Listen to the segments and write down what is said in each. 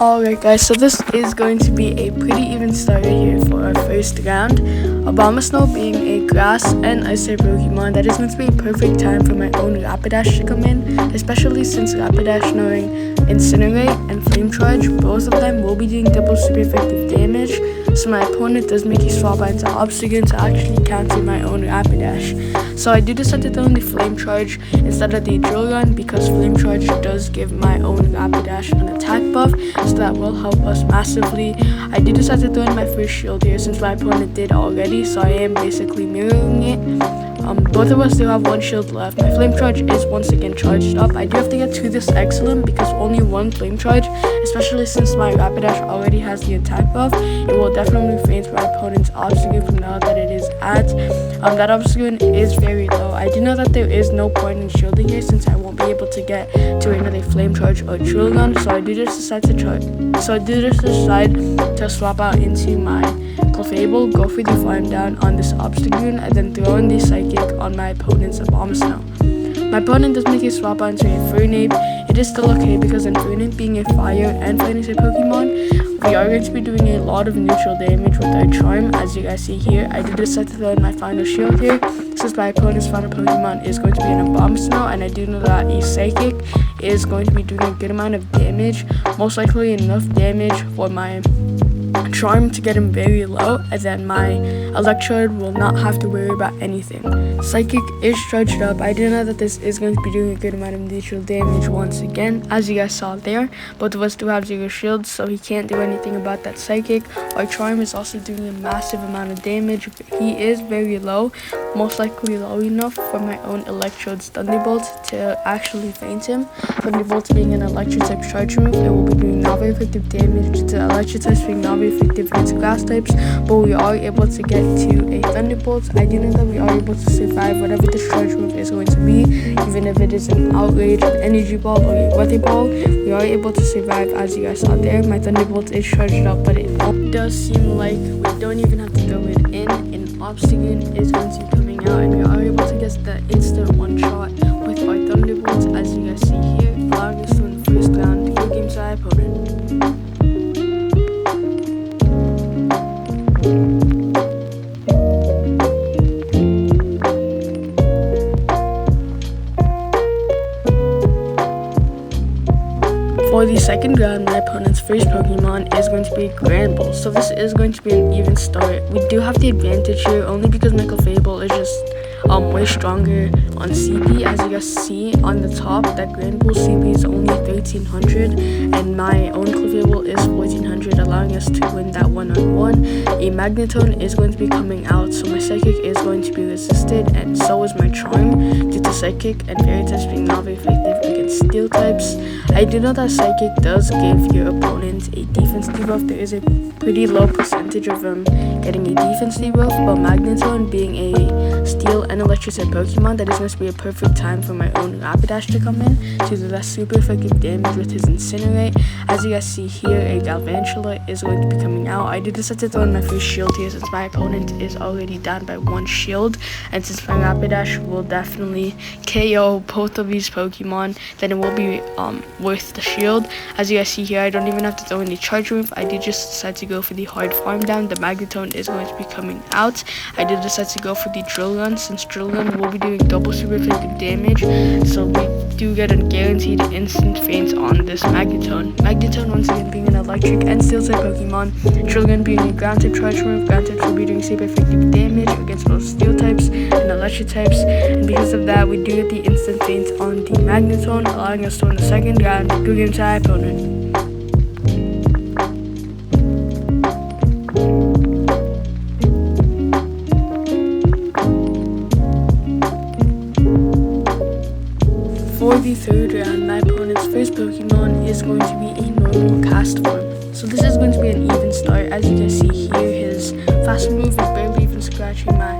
Alright guys, so this is going to be a pretty even start right here for our first round. Abomasnow being a grass and ice type Pokemon, that is going to be a perfect time for my own Rapidash to come in, especially since Rapidash knowing Incinerate and Flame Charge, both of them will be doing double super effective damage, so my opponent does make a swap out into Obstagoon to actually counter my own Rapidash. So I do decide to throw in the Flame Charge instead of the Drill Gun because Flame Charge does give my own Rapidash an attack buff, so that will help us massively. I do decide to throw in my first shield here since my opponent did already, so I am basically mirroring it. Both of us do have one shield left. My Flame Charge is once again charged up. I do have to get to this Excellent because only one Flame Charge, especially since my Rapidash already has the attack buff, it will definitely faint my opponent's Obstagoon from now that it is at. That Obstagoon is very low. I do know that there is no point in shielding here since I won't be able to get to another Flame Charge or Drill Gun, so I do just decide to swap out into my Clefable, go for the Flying Down on this Obstagoon, and then throw in the Psychic on my opponent's Abomasnow. My opponent does make a swap out into a Fernape. It is still okay because Fernape being a fire and fighting type Pokemon, we are going to be doing a lot of neutral damage with our Charm. As you guys see here, I did decide to throw in my final shield here since my opponent's final Pokemon is going to be an Abomasnow, and I do know that a Psychic is going to be doing a good amount of damage, most likely enough damage for my Charm to get him very low, and then my Electrode will not have to worry about anything. Psychic is charged up. I do know that this is going to be doing a good amount of neutral damage once again, as you guys saw there. Both of us do have 0 shields, so he can't do anything about that Psychic. Our Charm is also doing a massive amount of damage. He is very low, most likely low enough for my own Electrode's Thunderbolt to actually faint him. Thunderbolt being an Electric type charge move, it will be doing not very effective damage to Electric types being not very effective against grass types, but we are able to get to a Thunderbolt. I do know that we are able to survive whatever this charge move is going to be, even if it is an Outrage, an Energy Ball, or a Weather Ball. We are able to survive, as you guys saw there. My Thunderbolt is charged up, but it does seem like we don't even have to throw it in. An Obstagoon is going to be coming out, and we are able to get the instant one shot with our Thunderbolts, as you guys see here, allowing us to win the first round, 4 games to our opponent. For the second round, my opponent's first Pokemon is going to be Granbull, so this is going to be an even start. We do have the advantage here only because my Clefable is just way stronger on CP. As you guys see on the top, that Granbull CP is only 1300 and my own Clefable is 1400, allowing us to win that one-on-one. A Magneton is going to be coming out, so my Psychic is going to be resisted, and so is my Charm due to Psychic and Fairy types being not very effective against Steel types. I do know that Psychic does give your opponent a defense debuff. There is a pretty low percentage of them getting a defense debuff, but Magneton being a Steel and Electric type Pokemon, that is going to be a perfect time for my own Rapidash to come in to do that super effective damage with his Incinerate. As you guys see here, a Galvantula is going to be coming out. I did decide to throw in my first shield here since my opponent is already down by 1 shield, and since my Rapidash will definitely KO both of these Pokemon, then it will be worth the shield. As you guys see here, I don't even have to throw in the charge move. I did just decide to go for the hard farm down. The Magneton is going to be coming out. I did decide to go for the Drill Gun since Drill Gun will be doing double super effective damage, so we do get a guaranteed instant faint on this Magneton. Magneton once again being an Electric and Steel type Pokemon, Drill Gun being a ground type charge move. Ground types will be doing super effective damage against both Steel types and Electric types, and because of that we do get the instant faint on the Magneton, allowing us to win the second round, 2 games to our opponent. For the third round, my opponent's first Pokemon is going to be a normal cast form. So this is going to be an even start. As you can see here, his fast move is barely even scratching my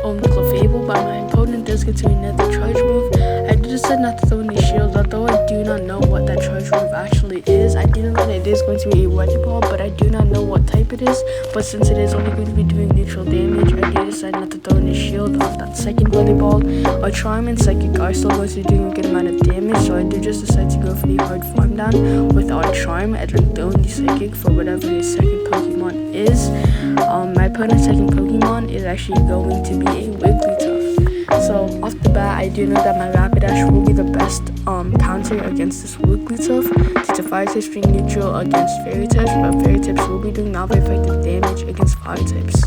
own Clefable, but my opponent does get to another charge move. I did decide not to throw in the shield, although I do not know what that charge move actually is. I do know that it is going to be a Weather Ball, but I do not know what type it is. But since it is only going to be doing neutral damage, I did decide not to throw in his shield off that second Bloody Ball. Our Charm and Psychic are still going to be doing a good amount of damage, so I do just decide to go for the hard farm down with our Charm and then throw in the Psychic for whatever his second Pokemon is. My opponent's second Pokemon is actually going to be a Wigglytuff. So off the bat, I do know that my Rapidash will be the best counter against this Wigglytuff, due to Fire types being neutral against Fairy types, but Fairy types will be doing non-effective damage against Fire types.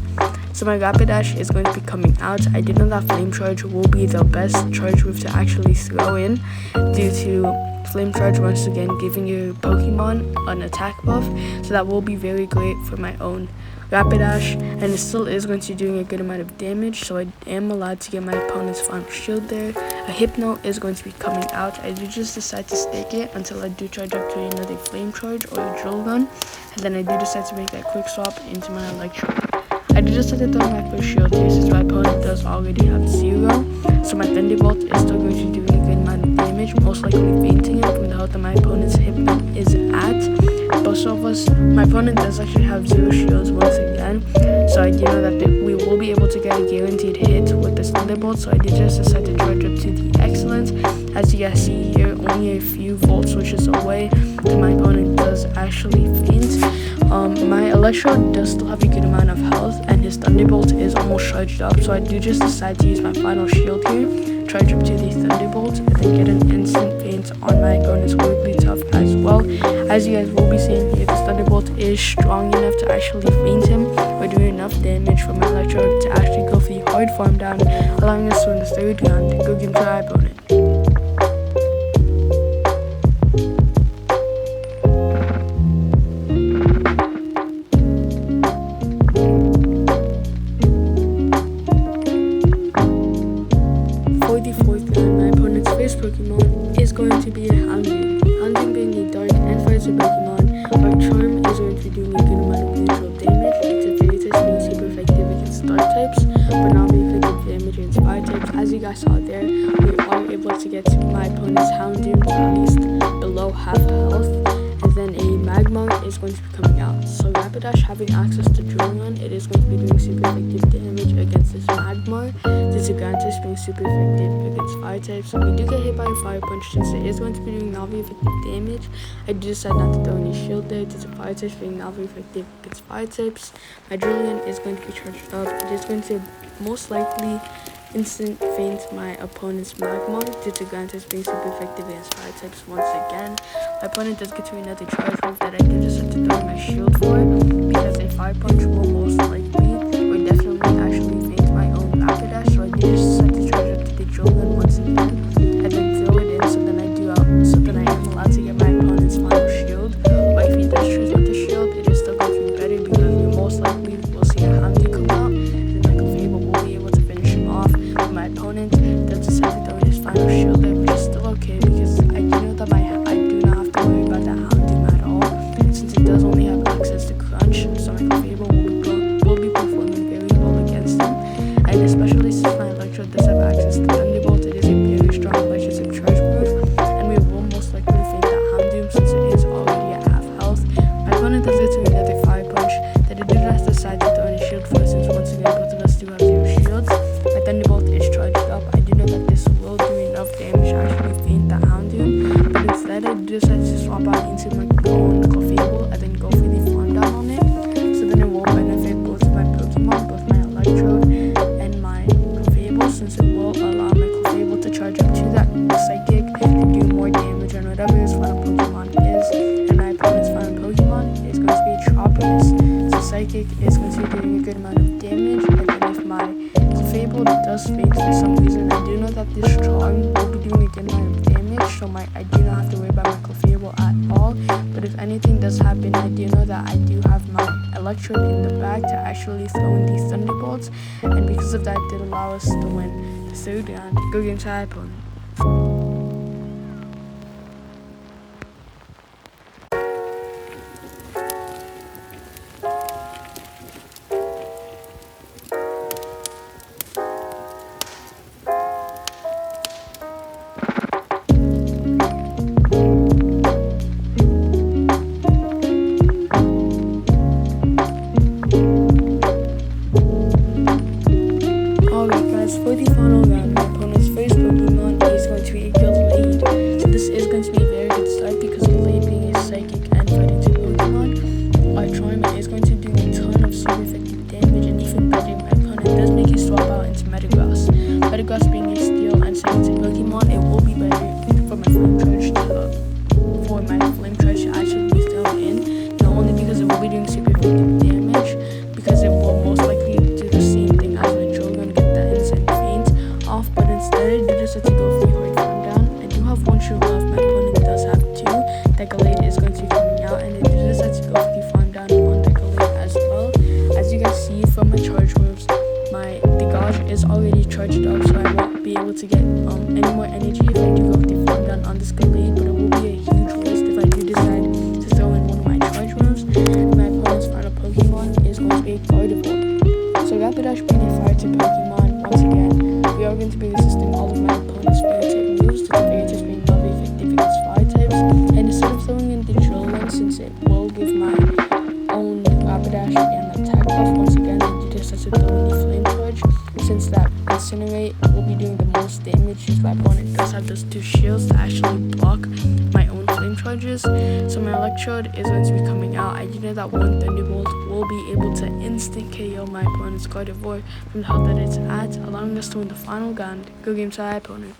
So my Rapidash is going to be coming out. I do know that Flame Charge will be the best charge move to actually throw in, due to Flame Charge once again giving your Pokemon an attack buff, so that will be very great for my own Rapidash, and it still is going to be doing a good amount of damage, so I am allowed to get my opponent's final shield there. A Hypno is going to be coming out. I do just decide to stake it until I do charge up to another Flame Charge or a Drill Gun, and then I do decide to make that quick swap into my Electro. I do decide to throw my first shield here since my opponent does already have 0, so my Thunderbolt is still going to be doing a good amount of damage, most likely fainting him from the health that my opponent's Hypno is at. Both of us, my opponent does actually have 0 shields once again, so I do know that we will be able to get a guaranteed hit with this Thunderbolt, so I did just decide to charge up to the Excellence. As you guys see here, only a few volt switches away, and my opponent does actually faint. My Electro does still have a good amount of health, and his Thunderbolt is almost charged up, so I do just decide to use my final shield here, charge up to the Thunderbolt, and then get an instant faint on my opponent's Wigglytuff as well. As you guys will be seeing here, this Thunderbolt is strong enough to actually faint him, or do enough damage for my Electro to actually go for the hard farm down, allowing us to win the third round to go game to our opponent. For the fourth round, my opponent's first Pokemon is going to be a Houndoom. Houndoom being a dark and fire type Pokemon, our Charm is going to be doing a good amount of neutral damage, due to Fairy types being super effective against dark types, but not really effective damage against fire types. As you guys saw there, we are able to get my opponent's Houndoom to at least below half health, and then a Magmar is going to be coming out. So Rapidash having access to Drill Gun, it is going to be doing super effective damage against this Magmar, due to Ground types being super effective against fire types. So we do get hit by a Fire Punch, since it is going to be doing non-very effective damage. I do decide not to throw any shield there, due to fire types being non-very effective against fire types. My Drill Gun is going to be charged up. It is going to most likely instant faint my opponent's Magmar, due to Ground types being super effective against fire types once again. My opponent does get to another charge move that I do just have to throw my shield for, because a Fire Punch will most likely or definitely actually faint my own Rapidash, so I do just decide to charge up to the Drill Gun once again, and then throw it in, so then I am allowed to get my opponent's final shield. Or if he does choose not to shield, it is still going to be better, because we most likely will see a Houndoom come out, and then Michael Fable will be able to finish him off. But my opponent does decide to throw in his final shield there, which is still okay, because I do know that I do not have to worry about that Houndoom at all, since it does only have access to Crunch, so Michael Fable will be performing very well against him, and especially since my Electro does have access to Thunderbolt, it is a very strong electric charge move, and we will most likely faint that Houndoom since it is already at half health. My opponent does get to another Fire Punch that it did not decide to throw in a shield for, since once again both of us do have 0 shields. My Thunderbolt is charged up. I do know that this will do enough damage to actually faint that Houndoom, but instead I do decide to swap out into my own Fable and then go for the farm down on it, so then it will benefit both of my Pokemon, both my Electrode and my Fable, since it will allow my Fable to charge up to that Psychic and do more damage on whatever his final Pokemon is, and my opponent's final Pokemon is going to be Tropius. So Psychic is going to be doing a good amount of damage, and then if my Fable does faint for some reason, I do know that this Charm will be doing a good amount of damage, so I do not have to worry about my Fable at all. But if anything does happen, I do know that I do have my Electrode in the bag to actually throw in these Thunderbolts, and because of that, it did allow us to win the third round. Go game to our opponent. as for the final round, my opponent's first Pokemon is going to be a Gallade. So this is going to be a very good start because Gallade being a psychic and fighting type Pokemon, Charmander is going to do a ton of super effective damage, and even better, my opponent does make you swap out into Metagross. Metagross being a steel and psychic type Pokemon, it will be better for my Flame Charge to actually be thrown in, not only because it will be doing super effective damage, because it will most likely do the same thing as my Drogon, get that instant faint off, but instead it just has to go for the hard farm down. I do have one shield left, my opponent does have two. That Gallade is going to be coming out, and it just has to go for the farm down on that Gallade as well. As you guys see from my charge moves, the gauge is already charged up, so I won't be able to get any more energy if I do go with the farm down on this Gallade, but it will be a huge waste if I do decide to throw in one of my charge moves. And my opponent's final Pokemon is going to be a Gardevoir. So Rapidash being a fire type Pokemon, once again, we are going to be resisting all of my opponent's fire type moves, to the fire types being not very effective against fire types. And instead of throwing in the drill one, since it will give my own Rapidash an attack buff, once again, it just has to throw in the flame charge, since that Incinerate will be doing the most damage, since my opponent does have those two shields to actually block my own flame charges. So my Electrode is going to be coming out. I do know that one Thunderbolt will be able to instant KO my opponent's Gardevoir from the health that it's at, allowing us to win the final round. Go game side, opponent.